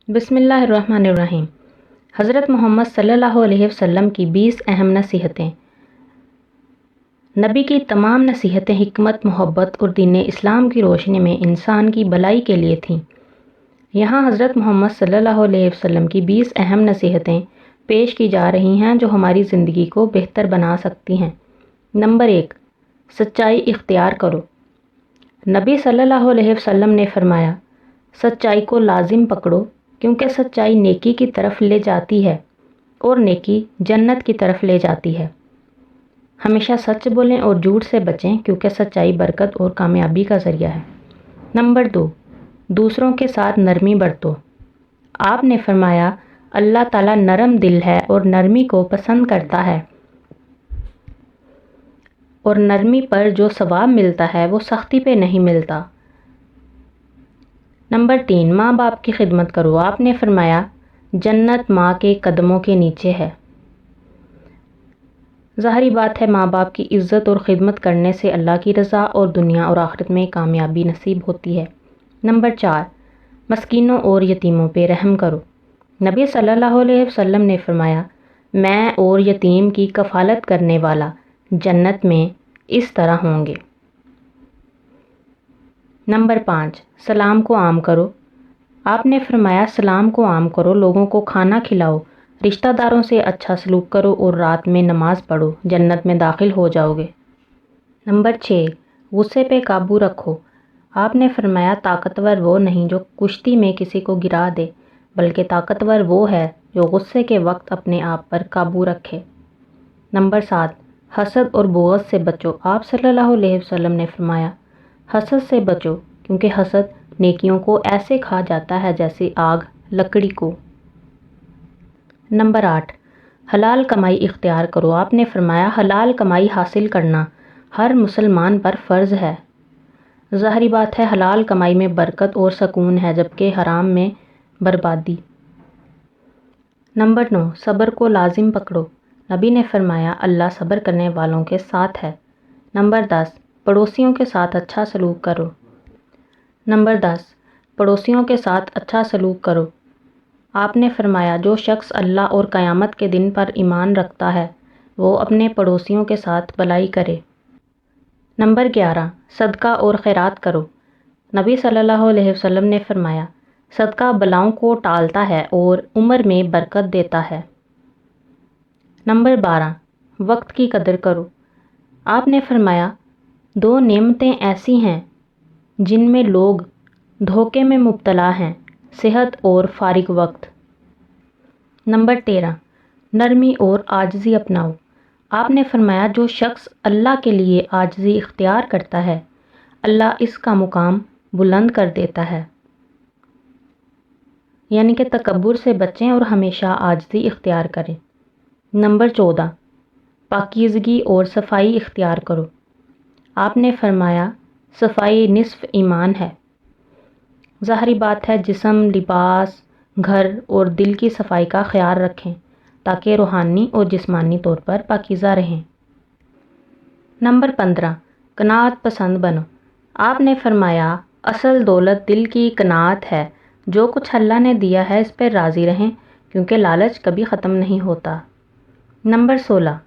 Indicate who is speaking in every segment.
Speaker 1: بسم اللہ الرحمن الرحیم۔ حضرت محمد صلی اللہ علیہ وسلم کی 20 اہم نصیحتیں۔ نبی کی تمام نصیحتیں حکمت، محبت اور دین اسلام کی روشنی میں انسان کی بھلائی کے لیے تھیں۔ یہاں حضرت محمد صلی اللہ علیہ وسلم کی 20 اہم نصیحتیں پیش کی جا رہی ہیں جو ہماری زندگی کو بہتر بنا سکتی ہیں۔ نمبر 1، سچائی اختیار کرو۔ نبی صلی اللہ علیہ وسلم نے فرمایا، سچائی کو لازم پکڑو کیونکہ سچائی نیکی کی طرف لے جاتی ہے اور نیکی جنت کی طرف لے جاتی ہے۔ ہمیشہ سچ بولیں اور جھوٹ سے بچیں کیونکہ سچائی برکت اور کامیابی کا ذریعہ ہے۔ نمبر 2، دوسروں کے ساتھ نرمی برتو۔ آپ نے فرمایا، اللہ تعالیٰ نرم دل ہے اور نرمی کو پسند کرتا ہے، اور نرمی پر جو ثواب ملتا ہے وہ سختی پہ نہیں ملتا۔ نمبر 3، ماں باپ کی خدمت کرو۔ آپ نے فرمایا، جنت ماں کے قدموں کے نیچے ہے۔ ظاہری بات ہے، ماں باپ کی عزت اور خدمت کرنے سے اللہ کی رضا اور دنیا اور آخرت میں کامیابی نصیب ہوتی ہے۔ نمبر 4، مسکینوں اور یتیموں پہ رحم کرو۔ نبی صلی اللہ علیہ وسلم نے فرمایا، میں اور یتیم کی کفالت کرنے والا جنت میں اس طرح ہوں گے۔ نمبر 5، سلام کو عام کرو۔ آپ نے فرمایا، سلام کو عام کرو، لوگوں کو کھانا کھلاؤ، رشتہ داروں سے اچھا سلوک کرو اور رات میں نماز پڑھو، جنت میں داخل ہو جاؤ گے۔ نمبر 6، غصے پہ قابو رکھو۔ آپ نے فرمایا، طاقتور وہ نہیں جو کشتی میں کسی کو گرا دے، بلکہ طاقتور وہ ہے جو غصے کے وقت اپنے آپ پر قابو رکھے۔ نمبر 7، حسد اور بغض سے بچو۔ آپ صلی اللہ علیہ وسلم نے فرمایا، حسد سے بچو کیونکہ حسد نیکیوں کو ایسے کھا جاتا ہے جیسے آگ لکڑی کو۔ نمبر 8، حلال کمائی اختیار کرو۔ آپ نے فرمایا، حلال کمائی حاصل کرنا ہر مسلمان پر فرض ہے۔ ظاہری بات ہے، حلال کمائی میں برکت اور سکون ہے جبکہ حرام میں بربادی۔ نمبر 9، صبر کو لازم پکڑو۔ نبی نے فرمایا، اللہ صبر کرنے والوں کے ساتھ ہے۔ نمبر 10، پڑوسیوں کے ساتھ اچھا سلوک کرو۔ نمبر 10، پڑوسیوں کے ساتھ اچھا سلوک کرو۔ آپ نے فرمایا، جو شخص اللہ اور قیامت کے دن پر ایمان رکھتا ہے وہ اپنے پڑوسیوں کے ساتھ بھلائی کرے۔ نمبر 11، صدقہ اور خیرات کرو۔ نبی صلی اللہ علیہ وسلم نے فرمایا، صدقہ بلاؤں کو ٹالتا ہے اور عمر میں برکت دیتا ہے۔ نمبر 12، وقت کی قدر کرو۔ آپ نے فرمایا، 2 نعمتیں ایسی ہیں جن میں لوگ دھوکے میں مبتلا ہیں، صحت اور فارغ وقت۔ نمبر 13، نرمی اور عاجزی اپناؤ۔ آپ نے فرمایا، جو شخص اللہ کے لیے عاجزی اختیار کرتا ہے اللہ اس کا مقام بلند کر دیتا ہے۔ یعنی کہ تکبر سے بچیں اور ہمیشہ عاجزی اختیار کریں۔ نمبر 14، پاکیزگی اور صفائی اختیار کرو۔ آپ نے فرمایا، صفائی نصف ایمان ہے۔ ظاہری بات ہے، جسم، لباس، گھر اور دل کی صفائی کا خیال رکھیں تاکہ روحانی اور جسمانی طور پر پاکیزہ رہیں۔ نمبر 15، قناعت پسند بنو۔ آپ نے فرمایا، اصل دولت دل کی قناعت ہے، جو کچھ اللہ نے دیا ہے اس پر راضی رہیں کیونکہ لالچ کبھی ختم نہیں ہوتا۔ نمبر 16،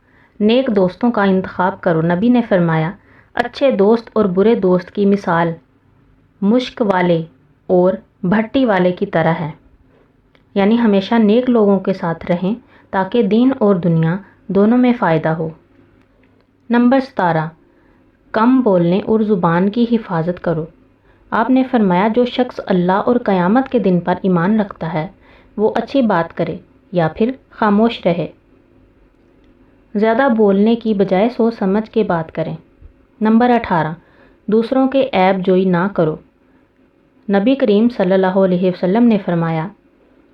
Speaker 1: نیک دوستوں کا انتخاب کرو۔ نبی نے فرمایا، اچھے دوست اور برے دوست کی مثال مشک والے اور بھٹی والے کی طرح ہے، یعنی ہمیشہ نیک لوگوں کے ساتھ رہیں تاکہ دین اور دنیا دونوں میں فائدہ ہو۔ نمبر 17، کم بولنے اور زبان کی حفاظت کرو۔ آپ نے فرمایا، جو شخص اللہ اور قیامت کے دن پر ایمان رکھتا ہے وہ اچھی بات کرے یا پھر خاموش رہے۔ زیادہ بولنے کی بجائے سوچ سمجھ کے بات کریں۔ نمبر 18، دوسروں کے عیب جوئی نہ کرو۔ نبی کریم صلی اللہ علیہ وسلم نے فرمایا،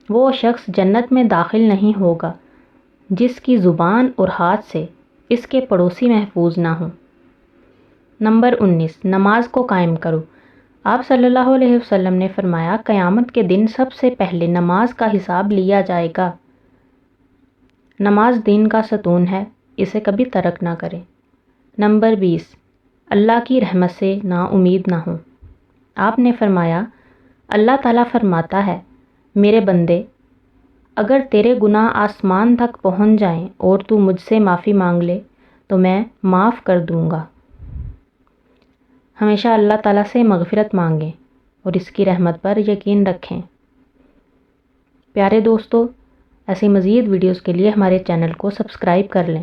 Speaker 1: وہ شخص جنت میں داخل نہیں ہوگا جس کی زبان اور ہاتھ سے اس کے پڑوسی محفوظ نہ ہوں۔ نمبر 19، نماز کو قائم کرو۔ آپ صلی اللہ علیہ وسلم نے فرمایا، قیامت کے دن سب سے پہلے نماز کا حساب لیا جائے گا۔ نماز دین کا ستون ہے، اسے کبھی ترک نہ کریں۔ نمبر 20، اللہ کی رحمت سے نا امید نہ ہوں۔ آپ نے فرمایا، اللہ تعالیٰ فرماتا ہے، میرے بندے، اگر تیرے گناہ آسمان تک پہنچ جائیں اور تو مجھ سے معافی مانگ لے تو میں معاف کر دوں گا۔ ہمیشہ اللہ تعالیٰ سے مغفرت مانگیں اور اس کی رحمت پر یقین رکھیں۔ پیارے دوستو، ایسی مزید ویڈیوز کے لیے ہمارے چینل کو سبسکرائب کر لیں۔